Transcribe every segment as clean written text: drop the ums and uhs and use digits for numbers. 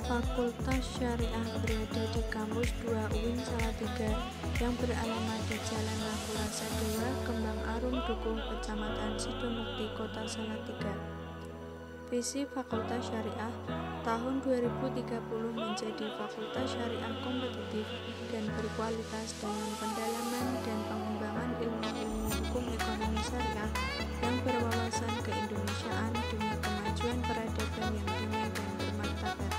Fakultas Syariah berada di kampus 2 UIN Salatiga yang beralamat di Jalan Raffulasa 2, Kembang Arum Dukuh, Kecamatan Sidomukti, Kota Salatiga. Visi Fakultas Syariah tahun 2030 menjadi fakultas syariah kompetitif dan berkualitas dengan pendalaman dan pengembangan ilmu-ilmu hukum ekonomi syariah yang berwawasan keindonesiaan demi kemajuan peradaban yang damai dan bermartabat.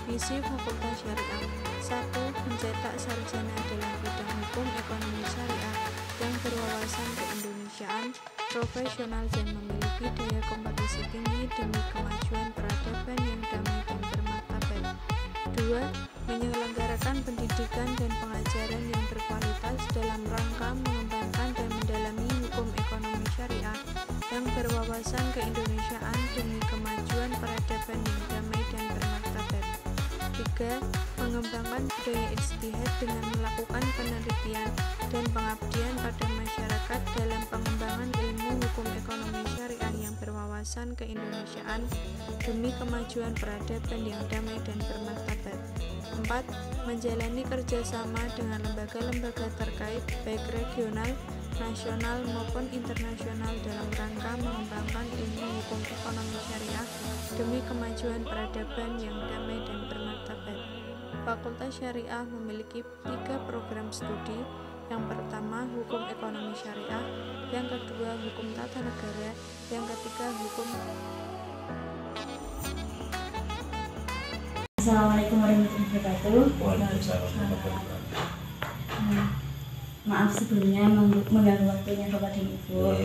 Visi Fakultas Syariah 1. Mencetak sarjana dalam bidang hukum ekonomi syariah yang berwawasan keindonesiaan, profesional dan memiliki daya kompetisi tinggi demi kemajuan peradaban yang damai dan bermartabat. 2. Menyelenggarakan pendidikan dan pengajaran yang berkualitas dalam rangka mengembangkan dan mendalami hukum ekonomi syariah yang berwawasan keindonesiaan demi kemajuan peradaban yang damai dan bermartabat. 3. Mengembangkan budaya ijtihad dengan melakukan penelitian dan pengabdian pada masyarakat dalam pengembangan ilmu hukum ekonomi syariah yang berwawasan keindonesiaan demi kemajuan peradaban yang damai dan bermartabat. 4. Menjalani kerjasama dengan lembaga-lembaga terkait baik regional, nasional maupun internasional dalam rangka mengembangkan ilmu hukum ekonomi syariah demi kemajuan peradaban yang damai dan bermartabat. Fakultas Syariah memiliki 3 program studi. Yang pertama, Hukum Ekonomi Syariah, yang kedua, Hukum Tata Negara, yang ketiga, Hukum. Assalamualaikum warahmatullahi wabarakatuh. Waalaikumsalam warahmatullahi wabarakatuh. Maaf sebelumnya mengganggu waktunya Bapak dan Ibu.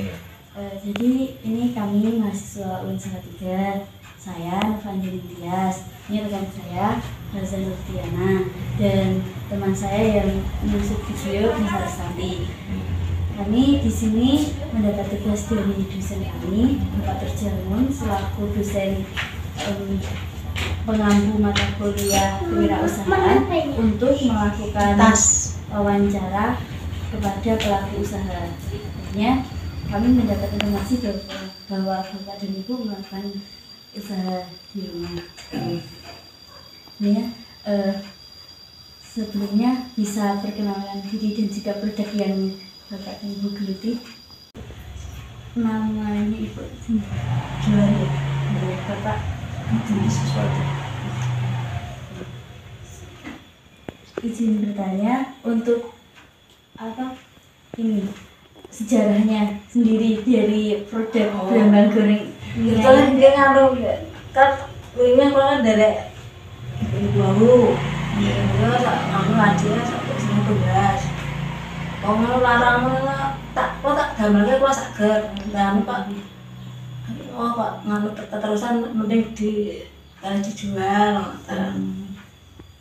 Jadi ini kami mahasiswa UIN Salatiga. Saya Novanjini Tias, ini rekan saya Razan Nurdiana, dan teman saya yang mengusut video Nisa Restanti. Kami di sini mendapat tugas dari dosen kami, Bapak Terjamun, selaku dosen pengampu mata kuliah kewirausahaan untuk melakukan wawancara kepada pelaku usaha. Artinya kami mendapat informasi bahwa Bapak dan Ibu melakukan usaha di rumah. Sebelumnya bisa perkenalan diri dan juga produk yang Bapak dan Ibu geluti. Namanya Ibu Jual ya, Bapak Jenis sesuatu. Izin bertanya untuk apa ini sejarahnya sendiri dari produk belambangan goreng. Itu dia ngaruh kan ini kan dari ibu aku, dia kamu aja sampai sini tugas. Kalau larang tak gamalnya aku sakit, dan pak, pak ngaruh terusan mending dijual.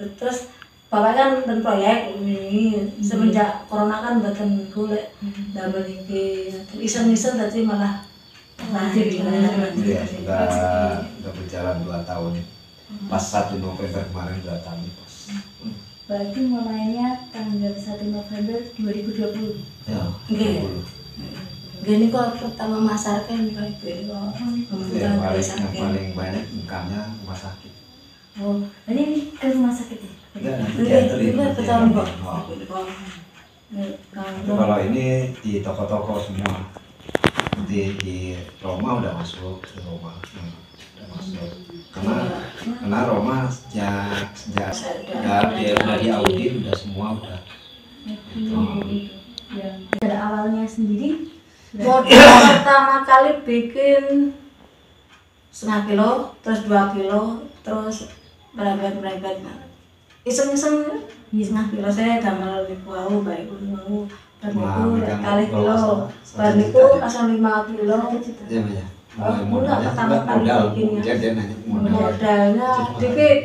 Terus bapak kan dan proyek ini semenjak corona kan buatan golek damel iki iseng-iseng tadi malah Iya, sudah berjalan 2 tahun. Pas 1 November kemarin 2 tahun pas. Berarti mulainya tanggal 1 November 2020. Ya, Oke. Gini kok pertama masarkan kayak gini kok. yang paling banyak income-nya rumah sakit. Oh, ini ke rumah sakit ya? Ini betul kok. Kalau ini di toko-toko semua. Di Roma udah masuk ke Roma, udah masuk. Karena Roma sejak udah di audit udah semua udah. Pada awalnya sendiri Modal pertama kali bikin 1/2 kilo, terus 2 kilo, terus beragam iseng-iseng 1/2 kilo saya gambar ibu aku baik mau bariku kali kilo bariku asal 5 kilo. Iya ya. Pertama kali bikinnya modalnya dikit,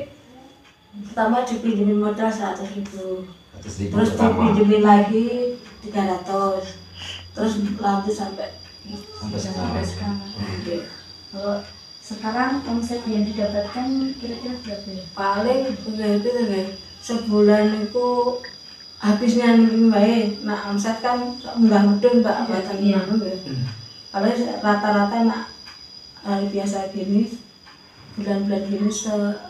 pertama dipinjemin modal 100.000, terus dipinjemin lagi 300, terus lanjut sampai sekarang. Kalau sekarang omset yang didapatkan kira-kira berapa ya? paling sebulan itu habisnya nih baik. Nah omset kan enggak mudun mbak buatan ya. Kalau rata-rata nak hari biasa gini bulan-bulan gini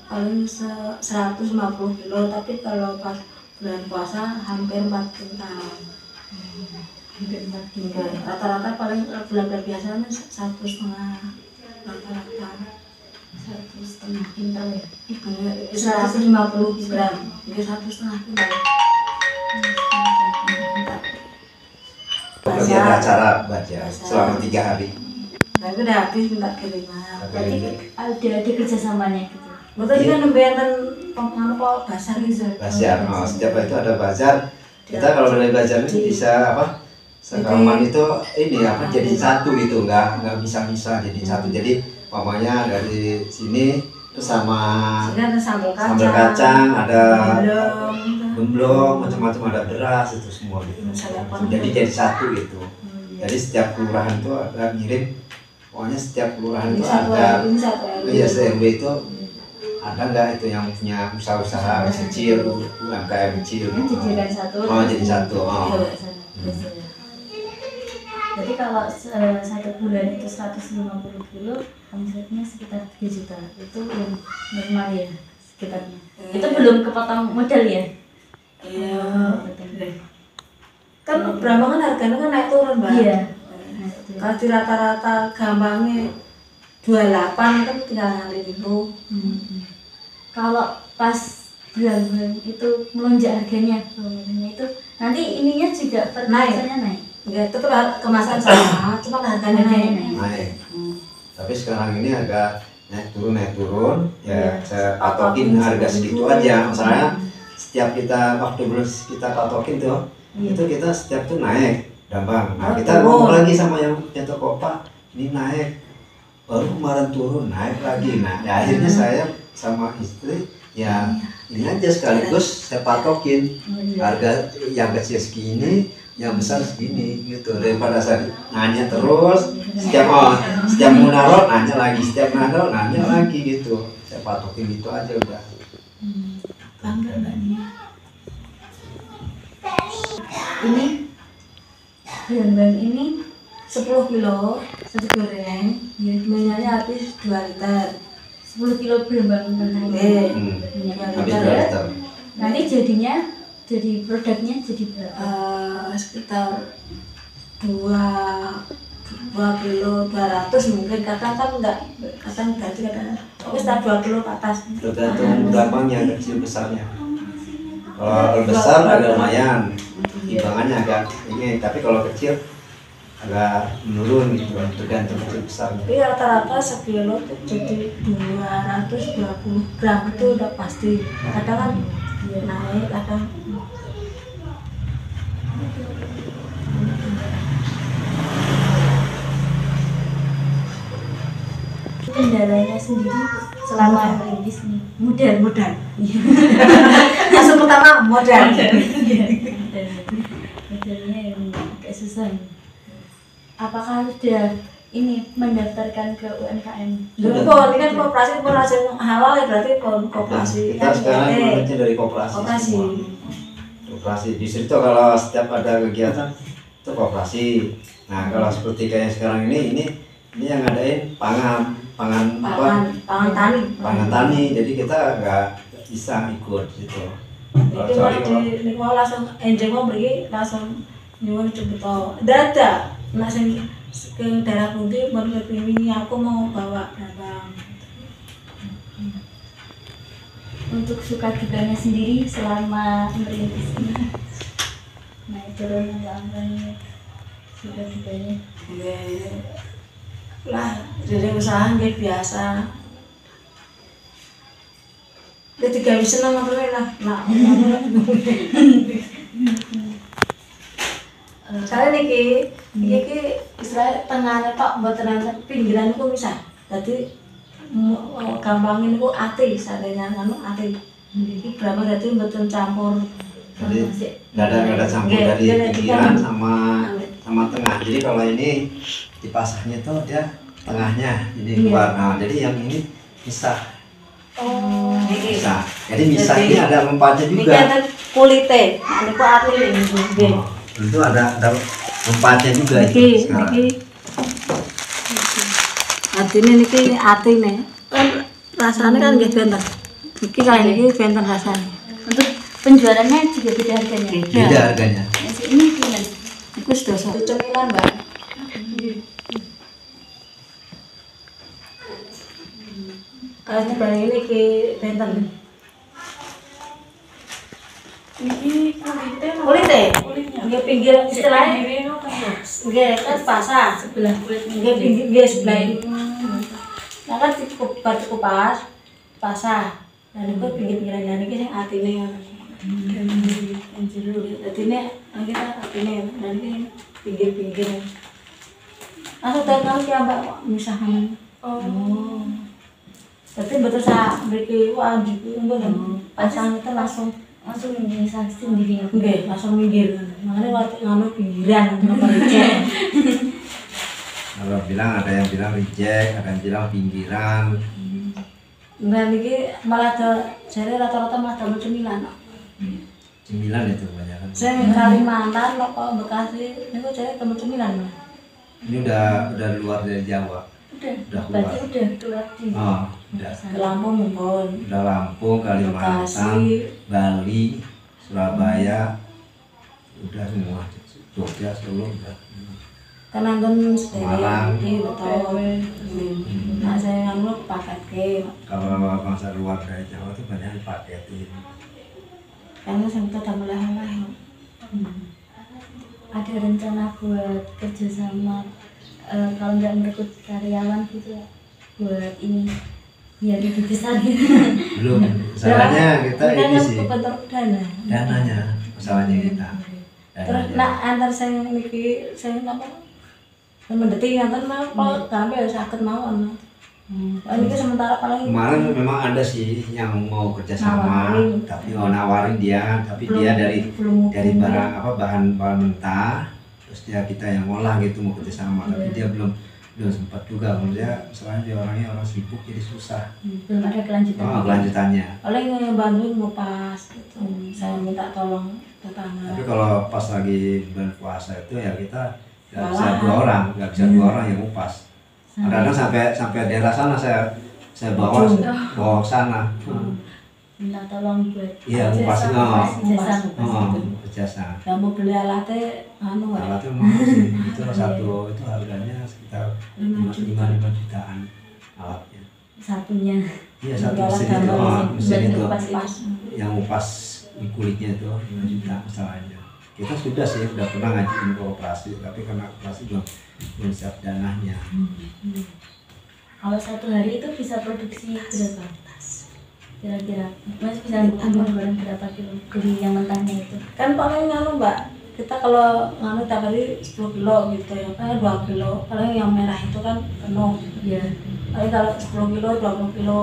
paling 150 kilo, tapi kalau pas bulan puasa hampir 4 kintal. Hampir 4 kilo. Rata-rata paling bulan-bulan biasanya 1,5 rata-rata. 1,5 kintal ya. 150 gram, mungkin 1,5 kintal. Lagi ada acara baca selama 3 hari. Tapi udah habis minta kiriman. Berarti ada kerjasamanya gitu. Betul kan nembean kok basar gitu. Bazar, setiap itu ada bazar. Kita kalau dari bazar ini bisa apa? Sekarang itu ini apa? Jadi satu gitu, nggak bisa jadi satu. Jadi mamanya dari sini terus sama Sini ada sambal kacang, ada belum. gemblong, macam-macam, ada beras itu semua gitu. Jadi satu gitu. Jadi setiap kelurahan itu ada ngirim, pokoknya setiap kelurahan itu ada. Iya, se-RW itu ada nggak itu yang punya usaha-usaha kecil, UMKM kecil. Dijadikan satu. Oh, jadi satu. Jadi kalau satu bulan itu 150 kilo, omsetnya sekitar 3 juta. Itu yang normal ya sekitarnya. Itu belum kepotong modal ya? Iya. Betul. Kan Brambangan harganya kan naik turun, Mbak. Iya. Kalau di rata-rata gampangnya 28 kan 3 kali itu. Kalau pas bulan-bulan itu melonjak harganya itu nanti ininya juga perkemasannya naik. Ya tetap kemasan sama, cuma harganya naik. Tapi sekarang ini agak naik turun ya. Saya patokin harga segitu aja. Misalnya setiap kita waktu kita patokin tuh, itu kita setiap tuh naik gampang. Nah, kita ngomong lagi sama yang punya toko, Pak, ini naik, baru kemarin turun, naik lagi. Nah, ya akhirnya saya sama istri ya ini aja sekaligus saya patokin harga yang kecil segini, yang besar segini gitu, daripada saya nanya terus setiap mau naruh nanya lagi, setiap naruh nanya lagi gitu. Saya patokin gitu aja udah. Bangga banget. Ini bulan ini 10 kilo satu goreng, minyaknya habis 2 liter. 10 kilo bulan mentah ini. Habis berapa? Nanti jadi produknya jadi berapa? Sekitar 2 kilo 200 mungkin, kadang kan enggak, kadang gaji kadang sekitar 2 kilo ke atas. Tergantung berapanya kecil besarnya. Kalau besar agak lumayan, timbangannya agak ini, tapi kalau kecil agak menurun gitu, tergantung kecil besarnya. Tapi rata-rata sekilo tuh jadi 220 gram itu udah pasti. Kadang kan naik, kadang kendalanya sendiri selama merintis nih modal langsung pertama modal. Modalnya yang agak susah nih. Apakah sudah ini mendaftarkan ke UMKM? Dulu ini kan koperasi yang halal ya, berarti koperasi. Kita sekarang mulainya dari koperasi. Koperasi di situ kalau setiap ada kegiatan itu koperasi. Nah kalau seperti kayak sekarang ini yang ngadain pangan tani, jadi kita nggak bisa ikut gitu. Itu di mau langsung enjeng mau beri langsung nyuwun coba dada langsung ke daerah Pundi baru ini aku mau bawa barang. Untuk suka dukanya sendiri selama merintis ini naik turun angkanya suka dukanya Lah jadi usaha nggak biasa. Ketika bisa nama lah, saya niki istilah tengahnya Pak, buat ternyata pinggiran itu bisa. Jadi gampangin itu ati, sadenya ati. Ini berapa berarti betul campur. Jadi nggak ada campur dari pinggiran sama tengah. Jadi kalau ini dipasangnya tuh dia tengahnya jadi keluar. Nah jadi yang ini misah. Misah. Jadi misah ini ada empatnya juga. Ini kan kulitnya, ini kok ati ini. Itu ada empatnya juga itu sekarang. Ati ini ati nih. rasanya kan nggih benten. Iki kali ini benten rasanya. Untuk penjualannya juga beda harganya. Beda harganya. Ini gimana? Iku sedoso. Cemilan, Mbak. Kalau dibanding ini ke benten. Ini Kulitnya? Nggih pinggir istilahnya. Nggih kan pasar sebelah kulit. Nggih pinggir nggih sebelah ini. Nah kan cukup pas pasar. Dan itu pinggir-pinggiran dari ini yang atine yang jero. Atine akhirnya atine dan ini pinggir-pinggir. Asal tahu ki Mbak misahan. Oh. Tapi betul saya beri wajib mboten. Pasang itu langsung misah sendiri. nggih langsung minggir. Makanya waktu ngono pinggiran kenapa reject. Kalau bilang ada yang bilang reject, ada yang bilang pinggiran. Nah niki malah jare rata-rata malah damel cemilan. Cemilan itu banyak kan. Saya Kalimantan kok Bekasi niku jare damel cemilan. Ini udah luar dari Jawa. Udah keluar. Berarti udah keluar di Oh, udah. Ke Lampung mumpun. Udah Lampung, Kalimantan, Bekasi. Bali, Surabaya, udah semua. Jogja, Solo udah. Kan nonton Semarang. sedaya betul. Nah saya nganu paket ke. Kalau bangsa luar dari Jawa itu banyak dipaketin. Karena saya minta damel lah. ada rencana buat kerjasama kalau nggak merekrut karyawan gitu ya buat ini biar lebih besar gitu. Belum, masalahnya kita ini sih bentuk dana. dananya, masalahnya kita. Terus nak antar saya niki saya apa? Mendeti ngaten mah kok sampai sakit mawon. Ini sementara paling Kemarin memang ada sih yang mau kerjasama, Nawarin. tapi mau nawarin dia, tapi dia dari barang apa bahan mentah, terus dia kita yang ngolah gitu mau kerjasama, tapi dia belum sempat juga, maksudnya selain dia orangnya orang sibuk jadi susah. Belum ada kelanjutan. Oh, kelanjutannya. paling bantuin mau pas gitu. Saya minta tolong tetangga. Tapi kalau pas lagi bulan puasa itu ya kita nggak bisa Malahan. dua orang, nggak bisa dua orang yang ngupas. Kadang-kadang sampai daerah sana saya bawa ke sana. Minta tolong buat Iya, ngupas jasa. jasa. Yang mau beli alatnya anu ya. Alatnya mahal sih, itu satu itu harganya sekitar 5 jutaan alatnya. Satunya. Iya, satu Alat mesin itu, gambar mesin buat itu ngupas Pas. yang ngupas kulitnya itu 5 juta masalahnya. Kita sudah sih udah pernah ngajuin ke koperasi, tapi karena koperasi belum siap dananya. Kalau satu hari itu bisa produksi berapa? Kira-kira Mas bisa ambil barang berapa kilo beli yang mentahnya itu? Kan paling nganu Mbak, kita kalau nganu tiap hari 10 kilo gitu ya, paling 2 kilo. Paling yang merah itu kan penuh. Iya. Paling kalau 10 kilo, 20 kilo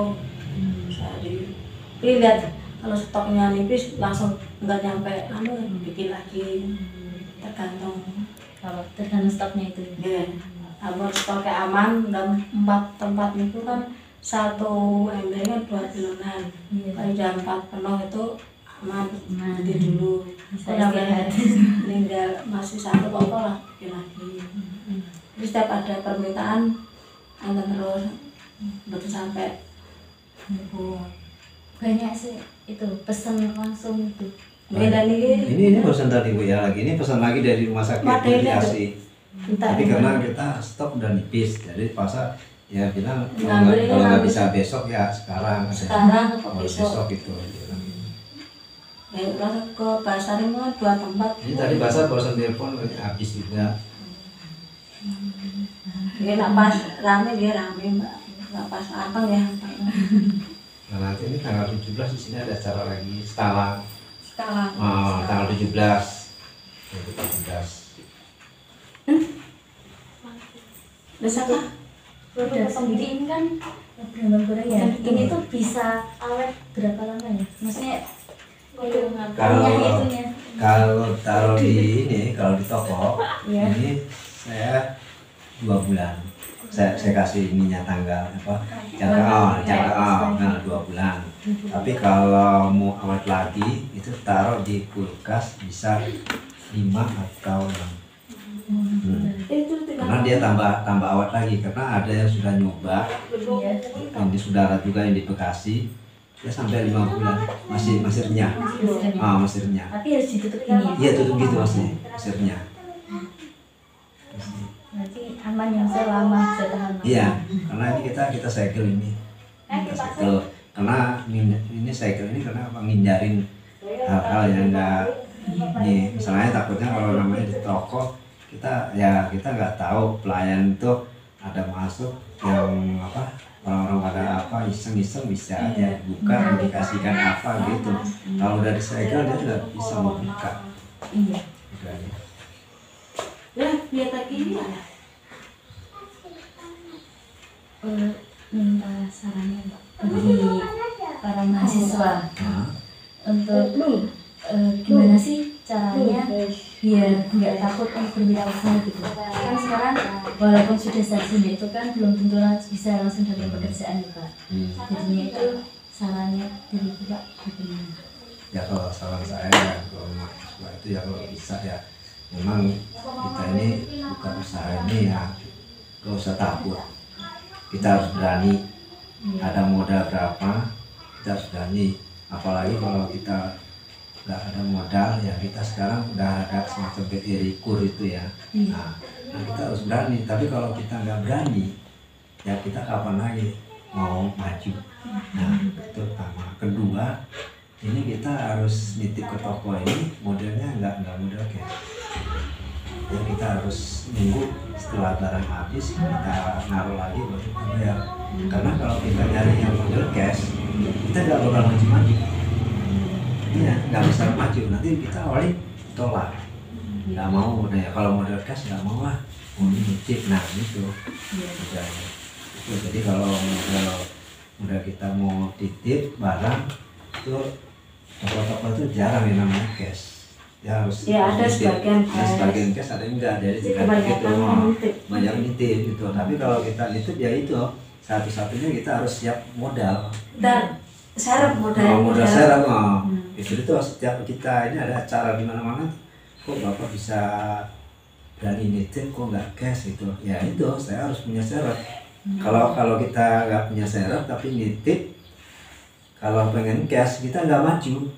sehari. Tapi lihat kalau stoknya nipis langsung nggak nyampe anu bikin lagi. Tergantung. Kalau tergantung stoknya itu. Ya, kalau stoknya aman dan 4 tempat itu kan satu embernya 2 kiloan. Iya. Kalau jam 4 penuh itu aman, Aman. nanti dulu. Bisa Kalau istirahat. meninggal masih satu apa lah bikin lagi. Jadi setiap ada permintaan antar terus betul sampai buat. Banyak sih itu pesan langsung itu. Beda nih. Ini pesan tadi Bu ya lagi, ini pesan lagi dari rumah sakit Madeni di ada. Asi. Tapi karena kita stok udah nipis, jadi pasar ya bilang Ngambil kalau nggak ngambil. bisa besok ya sekarang. Sekarang atau Kalau besok. besok gitu. dia bilang gitu. Ya langsung ke pasar ini mah 2 tempat. Ini tadi pasar barusan telepon habis juga. Dia nak pas rame dia rame Mbak. Nak pas apa ya? Nah nanti ini tanggal 17 di sini ada acara lagi Stalang. Sekarang. Tanggal 17. Nanti 17. Bisa kah? Produk sendiri ini kan gambar Korea. Ini tuh bisa awet berapa lama ya? Maksudnya itu Kalau- itunya. Kalau taruh di ini, kalau di toko, Iya. ini saya 2 bulan. Saya kasih ininya tanggal apa? Nah 2 bulan. Tapi kalau mau awet lagi itu taruh di kulkas bisa 5 atau 6. Itu tinggal Karena sekarang dia tambah awet lagi karena ada yang sudah nyoba, Iya. yang di saudara juga yang di Bekasi, dia sampai 5 bulan masih renyah. Masih renyah. Tapi harus ditutup ini ya. Iya tutup gitu masih renyah. Berarti aman yang selama bisa tahan lama. Iya, karena ini kita segel ini. Kita segel. Karena ini segel ini karena menghindarin hal-hal yang enggak ini. Misalnya takutnya kalau namanya di toko kita nggak tahu pelayan itu ada masuk yang apa, orang-orang pada apa iseng-iseng bisa aja buka dikasihkan apa gitu. Kalau udah disegel dia nggak bisa membuka. Iya. Udah, ya. Lah, lihat lagi ini lah. Minta sarannya Pak bagi para mahasiswa untuk gimana sih caranya biar nggak takut untuk berwirausaha gitu. Kan sekarang walaupun sudah sarjana itu kan belum tentu bisa langsung dapat pekerjaan ya Pak. Jadinya itu sarannya dari Bapak bagaimana? Ya kalau saran saya ya kalau mahasiswa itu ya kalau bisa ya memang kita ini buka usaha ini ya gak usah takut, kita harus berani. Ada modal berapa kita harus berani, apalagi kalau kita nggak ada modal ya kita sekarang udah ada semacam BRI KUR itu ya. Nah kita harus berani, tapi kalau kita nggak berani ya kita kapan lagi mau maju. Nah itu pertama. Kedua, ini kita harus nitip ke toko ini modelnya nggak model cash. Ya kita harus nunggu setelah barang habis kita naruh lagi baru kita bayar. Karena kalau kita nyari yang model cash kita nggak bakal maju-maju. Iya, nggak bisa maju. Nanti kita awalnya tolak, nggak mau. Nah ya kalau model cash nggak mau lah, mau nitip. Nah gitu. Itu jadi kalau model kita mau titip barang itu toko-toko itu jarang yang namanya cash. Ya harus Ya ada sebagian cash, ada yang enggak. Jadi banyak nitip gitu. Tapi kalau kita nitip ya itu satu-satunya kita harus siap modal. Dan syarat modal syarat itu setiap kita ini ada acara di mana-mana. Kok Bapak bisa berani nitip kok nggak cash gitu? Ya itu saya harus punya syarat. Kalau kita nggak punya syarat tapi nitip, kalau pengen cash kita nggak maju.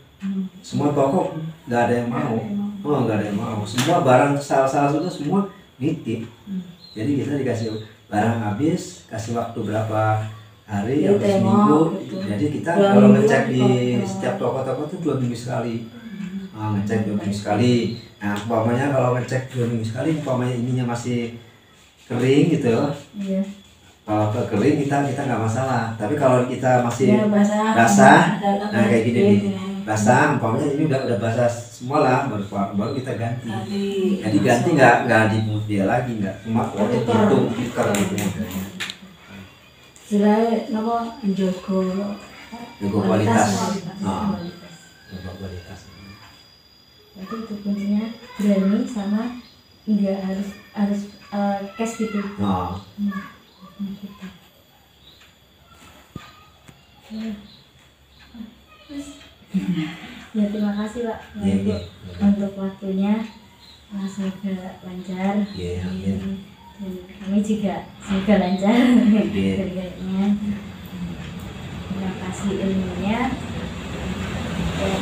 Semua toko nggak ada yang mau. Nggak ada yang mau. Semua barang salah itu semua nitip. Jadi kita dikasih barang habis, kasih waktu berapa hari atau seminggu. Jadi kita kalau ngecek di setiap toko-toko itu 2 minggu sekali. Ngecek 2 minggu sekali. Nah umpamanya kalau ngecek 2 minggu sekali, umpamanya ininya masih kering gitu. Iya. Kalau kering kita nggak masalah. Tapi kalau kita masih basah, nah kayak gini nih. Basah, umpamanya ini udah basah semua lah, baru kita ganti. Jadi ganti nggak dimut dia lagi, nggak cuma hitung gitu modelnya. Selain apa Jago kualitas. Jago kualitas. Jadi itu kuncinya berani sama nggak harus cash gitu. Gitu. Ya terima kasih Pak untuk waktunya, semoga lancar. Dan kami juga semoga lancar kerjanya. Terima kasih ilmunya dan